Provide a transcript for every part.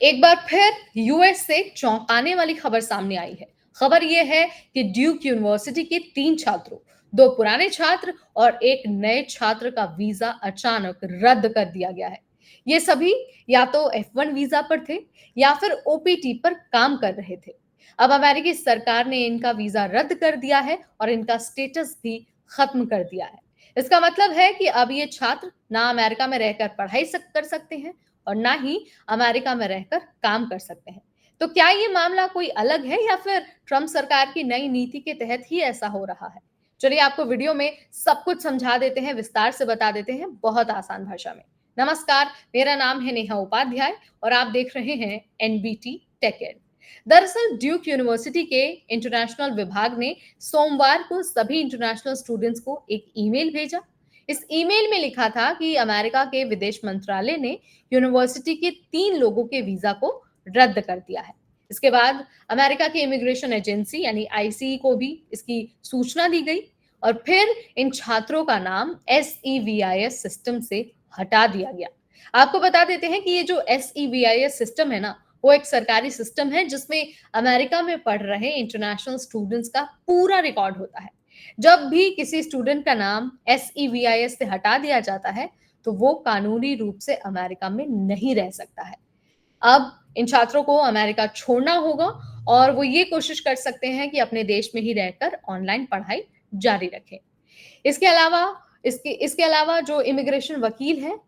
एक बार फिर यूएस से चौंकाने वाली खबर सामने आई है। खबर यह है कि ड्यूक यूनिवर्सिटी के 3 छात्रों, 2 पुराने छात्र और एक नए छात्र का वीजा अचानक रद्द कर दिया गया है। ये सभी या तो F1 वीजा पर थे या फिर ओपीटी पर काम कर रहे थे। अब अमेरिकी सरकार ने इनका वीजा रद्द कर दिया है और इनका स्टेटस भी खत्म कर दिया है। इसका मतलब है कि अब ये छात्र ना अमेरिका में रहकर पढ़ाई कर सकते हैं और ना ही अमेरिका में रहकर काम कर सकते हैं। तो क्या ये मामला कोई अलग है या फिर ट्रंप सरकार की नई नीति के तहत ही ऐसा हो रहा है? चलिए आपको वीडियो में सब कुछ समझा देते हैं, विस्तार से बता देते हैं, बहुत आसान भाषा में। नमस्कार, मेरा नाम है नेहा उपाध्याय और आप देख रहे हैं एनबीटी टेक एड। दरअसल ड्यूक यूनिवर्सिटी के इंटरनेशनल विभाग ने सोमवार को सभी इंटरनेशनल स्टूडेंट्स को एक ईमेल भेजा। इस ईमेल में लिखा था कि अमेरिका के विदेश मंत्रालय ने यूनिवर्सिटी के 3 लोगों के वीजा को रद्द कर दिया है। इसके बाद अमेरिका की इमिग्रेशन एजेंसी यानी आईसीई को भी इसकी सूचना दी गई और फिर इन छात्रों का नाम एसईवीआईएस सिस्टम से हटा दिया गया। आपको बता देते हैं कि ये जो एसईवीआईएस सिस्टम है ना, वो एक सरकारी सिस्टम है जिसमें अमेरिका में पढ़ रहे इंटरनेशनल स्टूडेंट्स का पूरा रिकॉर्ड होता है। जब भी किसी स्टूडेंट का नाम एसईवीआईएस से हटा दिया जाता है, तो वो कानूनी रूप से अमेरिका में नहीं रह सकता है। अब इन छात्रों को अमेरिका छोड़ना होगा और वो ये कोशिश कर सकते हैं कि अपने देश में ही रहकर ऑनलाइन पढ़ाई जारी रखें। इसके अलावा इसके अलावा जो इमिग्रेशन वकील हैं,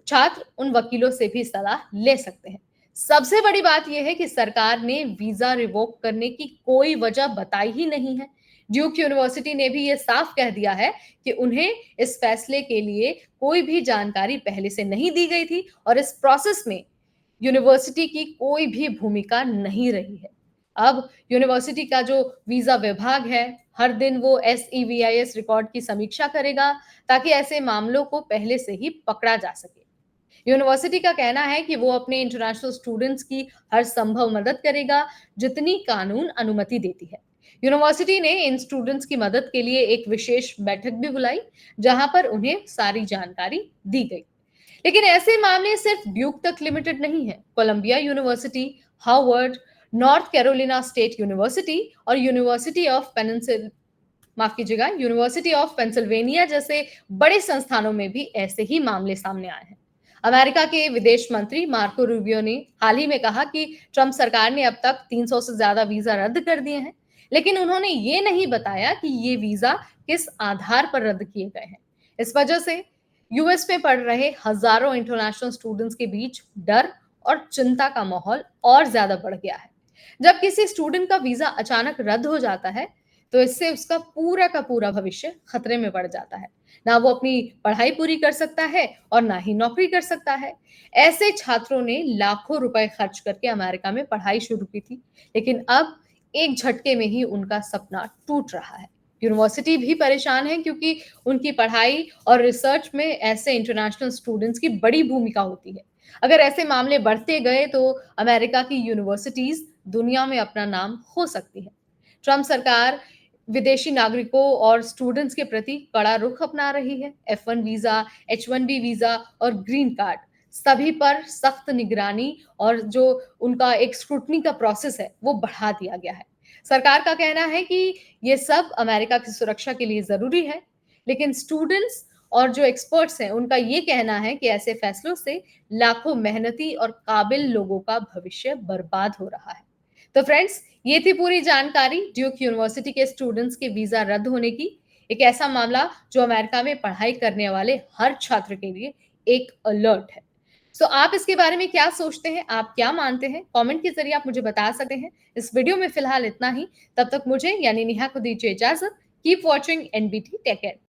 छात्र उन वकीलों से भी सलाह ले सकते हैं। सबसे बड़ी बात यह है कि सरकार ने वीजा रिवोक करने की कोई वजह बताई ही नहीं है। ड्यूक यूनिवर्सिटी ने भी ये साफ कह दिया है कि उन्हें इस फैसले के लिए कोई भी जानकारी पहले से नहीं दी गई थी और इस प्रोसेस में यूनिवर्सिटी की कोई भी भूमिका नहीं रही है। अब यूनिवर्सिटी का जो वीजा विभाग है, हर दिन वो एसईवीआईएस रिकॉर्ड की समीक्षा करेगा ताकि ऐसे मामलों को पहले से ही पकड़ा जा सके। यूनिवर्सिटी का कहना है कि वो अपने इंटरनेशनल स्टूडेंट्स की हर संभव मदद करेगा, जितनी कानून अनुमति देती है। यूनिवर्सिटी ने इन स्टूडेंट्स की मदद के लिए एक विशेष बैठक भी बुलाई, जहां पर उन्हें सारी जानकारी दी गई। लेकिन ऐसे मामले सिर्फ ड्यूक तक लिमिटेड नहीं है। Columbia University, Harvard, North Carolina State University और यूनिवर्सिटी ऑफ पेंसिल्वेनिया जैसे बड़े संस्थानों में भी ऐसे ही मामले सामने आए हैं। अमेरिका के विदेश मंत्री मार्को रूबियो ने हाल ही में कहा कि ट्रंप सरकार ने अब तक 300 से ज्यादा वीजा रद्द कर दिए हैं, लेकिन उन्होंने ये नहीं बताया कि ये वीजा किस आधार पर रद्द किए गए हैं। इस वजह से यूएस में पढ़ रहे हजारों इंटरनेशनल स्टूडेंट्स के बीच डर और चिंता का माहौल और ज्यादा बढ़ गया है। जब किसी स्टूडेंट का वीजा अचानक रद्द हो जाता है, तो इससे उसका पूरा का पूरा भविष्य खतरे में पड़ जाता है। ना वो अपनी पढ़ाई पूरी कर सकता है और ना ही नौकरी कर सकता है। ऐसे छात्रों ने लाखों रुपए खर्च करके अमेरिका में पढ़ाई शुरू की थी, लेकिन अब एक झटके में ही उनका सपना टूट रहा है। यूनिवर्सिटी भी परेशान है क्योंकि उनकी पढ़ाई और रिसर्च में ऐसे इंटरनेशनल स्टूडेंट्स की बड़ी भूमिका होती है। अगर ऐसे मामले बढ़ते गए तो अमेरिका की यूनिवर्सिटीज दुनिया में अपना नाम खो सकती है। ट्रंप सरकार विदेशी नागरिकों और स्टूडेंट्स के प्रति कड़ा रुख अपना रही है। F1 वीजा, H1B वीजा और ग्रीन कार्ड सभी पर सख्त निगरानी और जो उनका एक स्क्रूटनी का प्रोसेस है, वो बढ़ा दिया गया है। सरकार का कहना है कि ये सब अमेरिका की सुरक्षा के लिए जरूरी है, लेकिन स्टूडेंट्स और जो एक्सपर्ट्स हैं, उनका ये कहना है कि ऐसे फैसलों से लाखों मेहनती और काबिल लोगों का भविष्य बर्बाद हो रहा है। तो फ्रेंड्स, ये थी पूरी जानकारी ड्यूक यूनिवर्सिटी के स्टूडेंट्स के वीजा रद्द होने की। एक ऐसा मामला जो अमेरिका में पढ़ाई करने वाले हर छात्र के लिए एक अलर्ट है। सो आप इसके बारे में क्या सोचते हैं? आप क्या मानते हैं? कमेंट के जरिए आप मुझे बता सकते हैं। इस वीडियो में फिलहाल इतना ही। तब तक मुझे यानी नेहा को दीजिए इजाजत। Keep watching NBT take care.